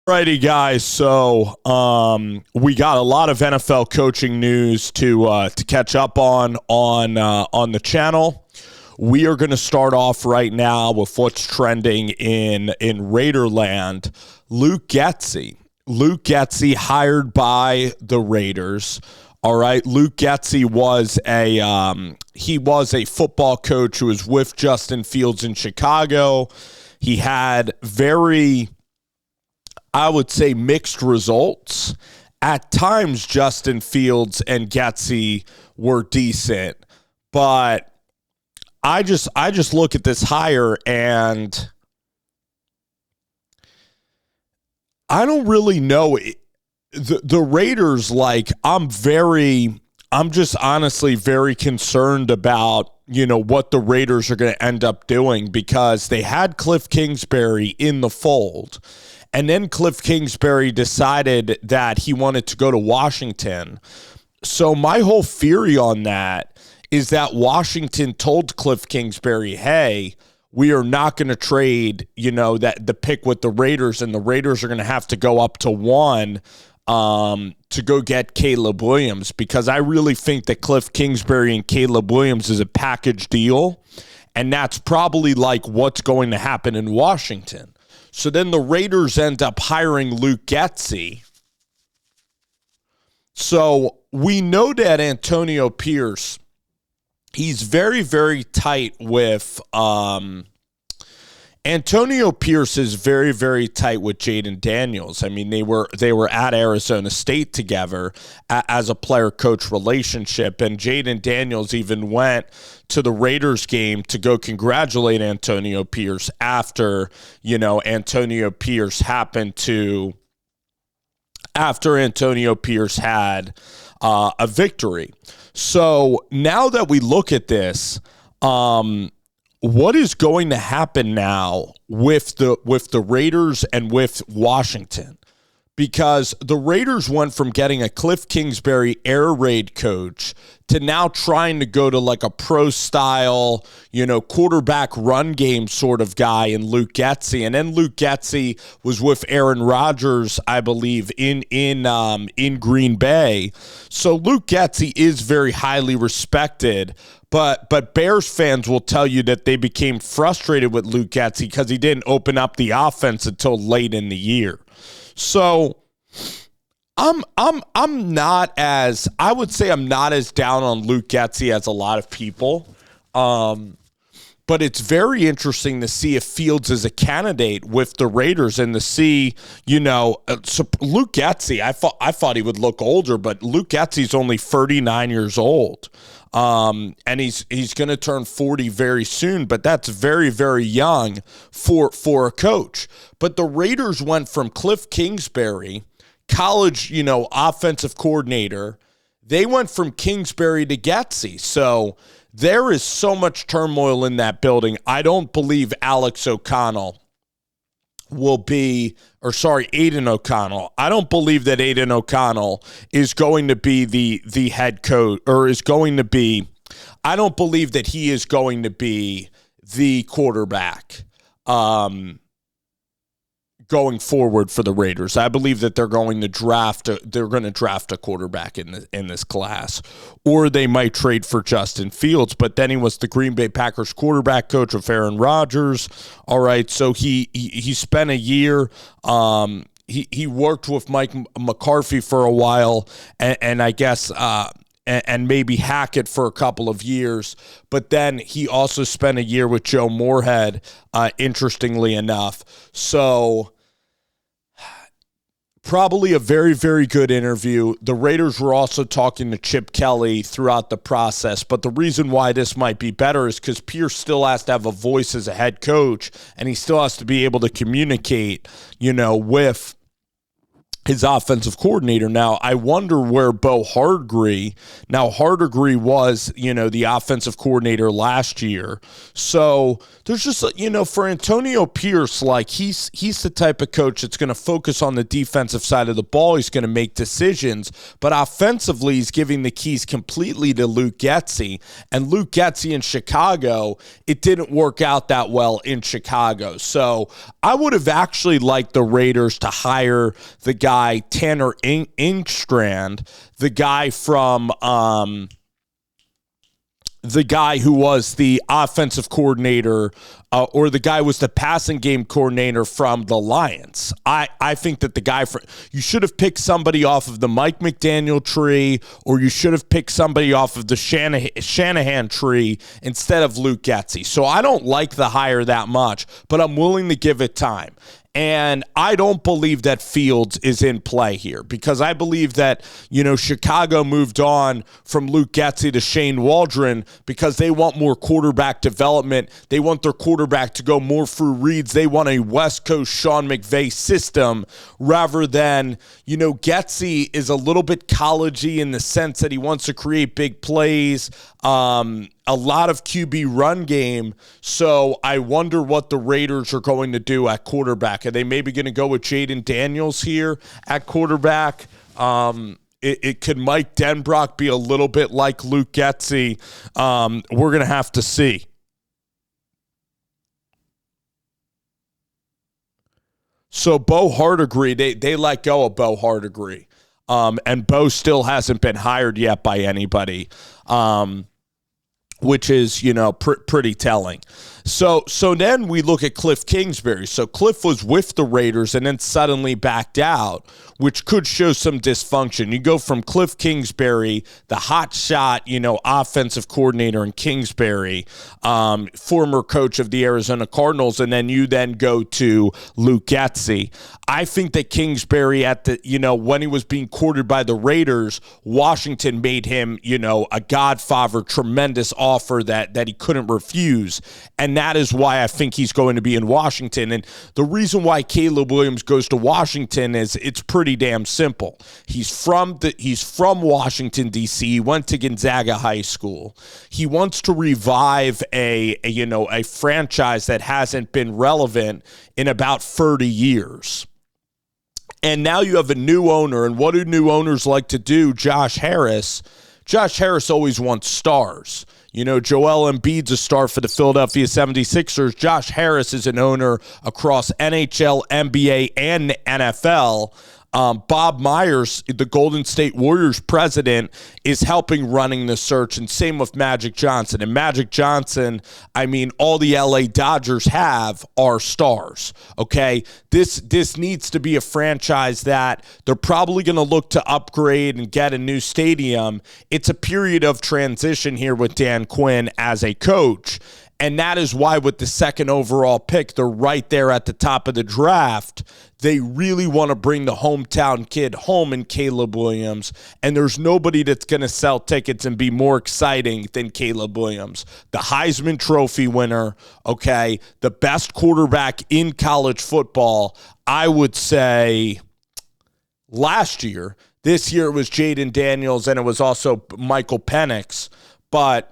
Righty, guys. So we got a lot of NFL coaching news to catch up on the channel. We are going to start off right now with what's trending in Raiderland. Luke Getsy. Luke Getsy hired by the Raiders. All right, Luke Getsy was a football coach who was with Justin Fields in Chicago. He had I would say mixed results. At times, Justin Fields and Getsy were decent, but I just look at this hire and I don't really know. The Raiders, I'm just honestly very concerned about, what the Raiders are going to end up doing because they had Kliff Kingsbury in the fold. And then Kliff Kingsbury decided that he wanted to go to Washington. So my whole theory on that is that Washington told Kliff Kingsbury, hey, we are not going to trade, the pick with the Raiders, and the Raiders are going to have to go up to one to go get Caleb Williams, because I really think that Kliff Kingsbury and Caleb Williams is a package deal, and that's probably like what's going to happen in Washington. So then the Raiders end up hiring Luke Getsy. So we know that Antonio Pierce, he's very, very tight with Antonio Pierce is very, very tight with Jayden Daniels. I mean, they were at Arizona State together as a player-coach relationship, and Jayden Daniels even went to the Raiders game to go congratulate Antonio Pierce after, Antonio Pierce had a victory. So now that we look at this, what is going to happen now with the Raiders and with Washington? Because the Raiders went from getting a Kliff Kingsbury air raid coach to now trying to go to like a pro style, quarterback run game sort of guy in Luke Getsy. And then Luke Getsy was with Aaron Rodgers, I believe, in Green Bay. So Luke Getsy is very highly respected. But Bears fans will tell you that they became frustrated with Luke Getsy because he didn't open up the offense until late in the year. So I'm not as down on Luke Getsy as a lot of people. But it's very interesting to see if Fields is a candidate with the Raiders and to see, Luke Getsy, I thought he would look older, but Luke Getsy's only 39 years old. And he's going to turn 40 very soon, but that's very, very young for a coach. But the Raiders went from Kliff Kingsbury, college, offensive coordinator. They went from Kingsbury to Getsy. So there is so much turmoil in that building. I don't believe Aiden O'Connell. I don't believe that Aiden O'Connell is going to be the head coach, I don't believe that he is going to be the quarterback going forward for the Raiders. I believe that they're going to draft a quarterback in this class, or they might trade for Justin Fields. But then he was the Green Bay Packers quarterback coach with Aaron Rodgers. All right, so he spent a year. He worked with Mike McCarthy for a while, and I guess and maybe Hackett for a couple of years. But then he also spent a year with Joe Moorhead, interestingly enough. So probably a very, very good interview. The Raiders were also talking to Chip Kelly throughout the process, but the reason why this might be better is because Pierce still has to have a voice as a head coach, and he still has to be able to communicate, with his offensive coordinator. Now, I wonder where Bo Hardgree, now Hardgree was, the offensive coordinator last year. So there's just, for Antonio Pierce, like he's the type of coach that's going to focus on the defensive side of the ball. He's going to make decisions, but offensively, he's giving the keys completely to Luke Getsy. And Luke Getsy in Chicago, it didn't work out that well in Chicago. So I would have actually liked the Raiders to hire the guy Tanner Inkstrand, the guy from the guy who was the offensive coordinator, or the guy who was the passing game coordinator from the Lions. I think that the guy you should have picked somebody off of the Mike McDaniel tree, or you should have picked somebody off of the Shanahan tree instead of Luke Getsy. So I don't like the hire that much, but I'm willing to give it time. And I don't believe that Fields is in play here, because I believe that, Chicago moved on from Luke Getsy to Shane Waldron because they want more quarterback development. They want their quarterback to go more through reads. They want a West Coast Sean McVay system rather than, Getsy is a little bit collegey in the sense that he wants to create big plays, a lot of QB run game. So I wonder what the Raiders are going to do at quarterback. Are they maybe going to go with Jaden Daniels here at quarterback? It could Mike Denbrock be a little bit like Luke Getsy? We're going to have to see. So Bo Hardgree, they let go of Bo Hardgree. And Bo still hasn't been hired yet by anybody. Which is, pretty telling. So then we look at Kliff Kingsbury. So Kliff was with the Raiders and then suddenly backed out, which could show some dysfunction. You go from Kliff Kingsbury, the hot shot, offensive coordinator in Kingsbury, former coach of the Arizona Cardinals, and then you then go to Luke Getsy. I think that Kingsbury when he was being courted by the Raiders, Washington made him, a godfather, tremendous offer that he couldn't refuse. And that is why I think he's going to be in Washington. And the reason why Caleb Williams goes to Washington is it's pretty damn simple. He's from Washington, D.C. He went to Gonzaga High School. He wants to revive a franchise that hasn't been relevant in about 30 years. And now you have a new owner, and what do new owners like to do? Josh Harris always wants stars. Joel Embiid's a star for the Philadelphia 76ers. Josh Harris is an owner across NHL, NBA, and NFL. Bob Myers, the Golden State Warriors president, is helping running the search, and same with Magic Johnson. And Magic Johnson, all the LA Dodgers have are stars, okay? This needs to be a franchise that they're probably going to look to upgrade and get a new stadium. It's a period of transition here with Dan Quinn as a coach. And that is why with the second overall pick, they're right there at the top of the draft. They really want to bring the hometown kid home in Caleb Williams. And there's nobody that's going to sell tickets and be more exciting than Caleb Williams. The Heisman Trophy winner, okay, the best quarterback in college football, I would say last year. This year it was Jaden Daniels and it was also Michael Penix. But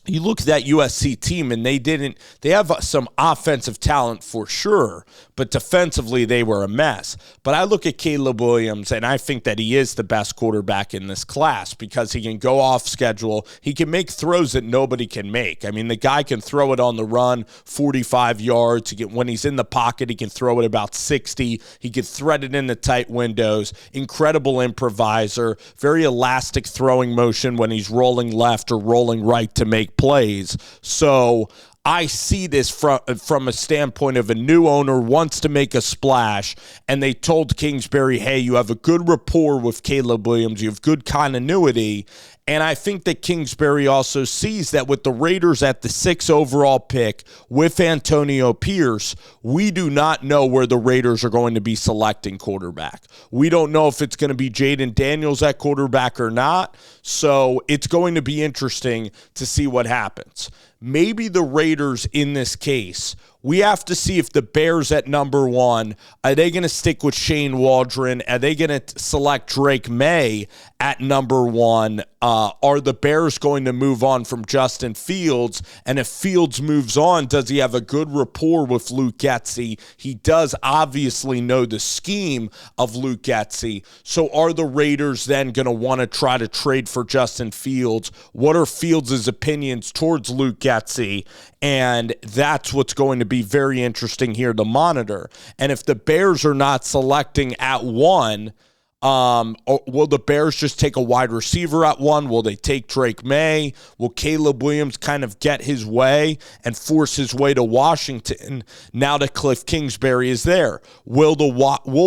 you look at that USC team, and they have some offensive talent for sure, but defensively they were a mess. But I look at Caleb Williams, and I think that he is the best quarterback in this class because he can go off schedule. He can make throws that nobody can make. The guy can throw it on the run 45 yards. When he's in the pocket, he can throw it about 60. He can thread it into tight windows. Incredible improviser. Very elastic throwing motion when he's rolling left or rolling right to make plays. So I see this from a standpoint of a new owner wants to make a splash, and they told Kingsbury, hey, you have a good rapport with Caleb Williams, you have good continuity, and I think that Kingsbury also sees that with the Raiders at the 6th overall pick with Antonio Pierce, we do not know where the Raiders are going to be selecting quarterback. We don't know if it's going to be Jaden Daniels at quarterback or not, so it's going to be interesting to see what happens. Maybe the Raiders in this case we have to see if the Bears at number 1, are they going to stick with Shane Waldron? Are they going to select Drake May at number 1? Are the Bears going to move on from Justin Fields? And if Fields moves on, does he have a good rapport with Luke Getsy? He does obviously know the scheme of Luke Getsy. So are the Raiders then going to want to try to trade for Justin Fields? What are Fields' opinions towards Luke Getsy? And that's what's going to be very interesting here to monitor. And if the Bears are not selecting at 1, or will the Bears just take a wide receiver at 1? Will they take Drake May? Will Caleb Williams kind of get his way and force his way to Washington now that Kliff Kingsbury is there? Will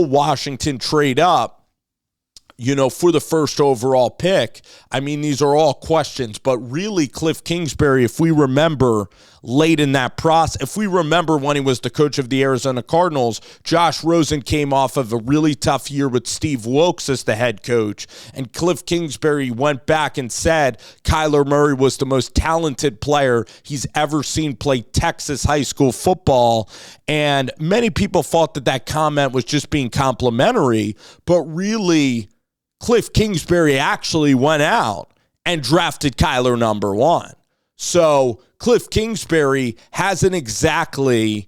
Washington trade up, for the first overall pick? I mean, these are all questions, but really Kliff Kingsbury, if we remember late in that process, if we remember when he was the coach of the Arizona Cardinals, Josh Rosen came off of a really tough year with Steve Wilkes as the head coach, and Kliff Kingsbury went back and said Kyler Murray was the most talented player he's ever seen play Texas high school football, and many people thought that comment was just being complimentary, but really Kliff Kingsbury actually went out and drafted Kyler number 1. So Kliff Kingsbury hasn't exactly,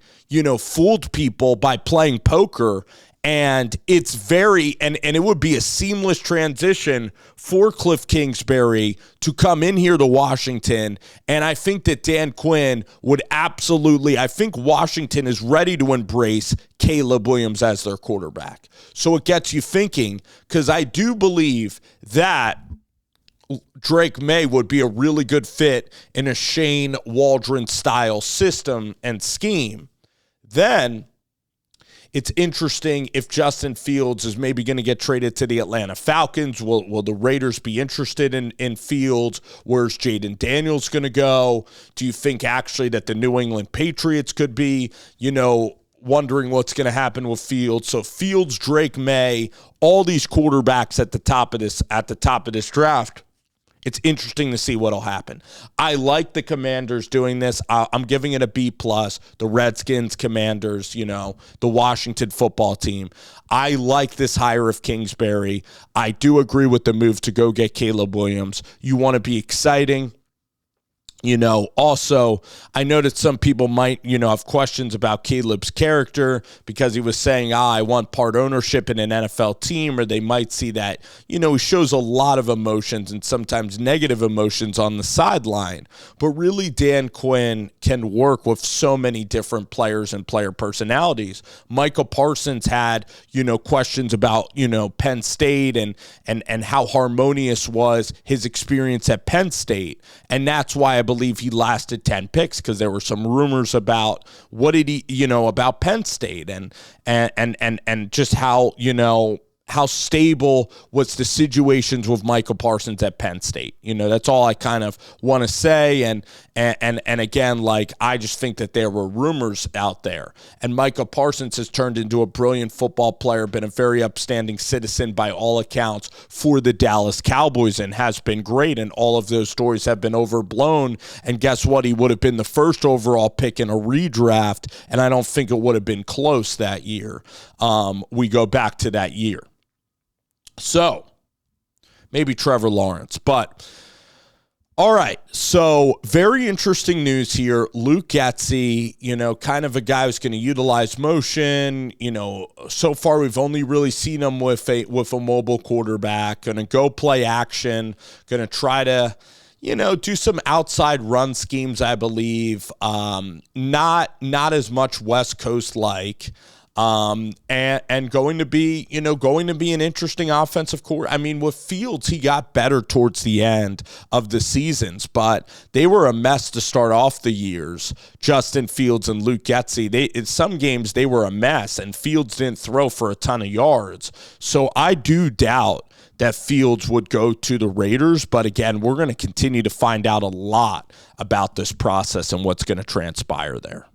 fooled people by playing poker. And it's and it would be a seamless transition for Kliff Kingsbury to come in here to Washington. And I think that Dan Quinn would I think Washington is ready to embrace Caleb Williams as their quarterback. So it gets you thinking, because I do believe that Drake May would be a really good fit in a Shane Waldron style system and scheme. Then it's interesting if Justin Fields is maybe going to get traded to the Atlanta Falcons. Will the Raiders be interested in Fields? Where's Jaden Daniels going to go? Do you think actually that the New England Patriots could be, wondering what's going to happen with Fields? So Fields, Drake May, all these quarterbacks at the top of this draft. It's interesting to see what'll happen. I like the Commanders doing this. I'm giving it a B+. The Redskins, Commanders, the Washington football team. I like this hire of Kingsbury. I do agree with the move to go get Caleb Williams. You want to be exciting. Also, I know that some people might, have questions about Caleb's character because he was saying, I want part ownership in an NFL team, or they might see that, he shows a lot of emotions and sometimes negative emotions on the sideline. But really, Dan Quinn can work with so many different players and player personalities. Michael Parsons had, questions about, Penn State and how harmonious was his experience at Penn State. And that's why I believe he lasted 10 picks, because there were some rumors about about Penn State and just how stable was the situations with Michael Parsons at Penn State. That's all I kind of want to say. And again, I just think that there were rumors out there. And Michael Parsons has turned into a brilliant football player, been a very upstanding citizen by all accounts for the Dallas Cowboys, and has been great. And all of those stories have been overblown. And guess what? He would have been the first overall pick in a redraft, and I don't think it would have been close that year. We go back to that year. So, maybe Trevor Lawrence. But, all right, so very interesting news here. Luke Getsy, kind of a guy who's going to utilize motion. So far we've only really seen him with a mobile quarterback. Going to go play action. Going to try to, do some outside run schemes, I believe. Not as much West Coast like. And going to be an interesting offensive core. I mean, with Fields, he got better towards the end of the seasons, but they were a mess to start off the years. Justin Fields and Luke Getsy, in some games they were a mess, and Fields didn't throw for a ton of yards. So I do doubt that Fields would go to the Raiders, but again, we're going to continue to find out a lot about this process and what's going to transpire there.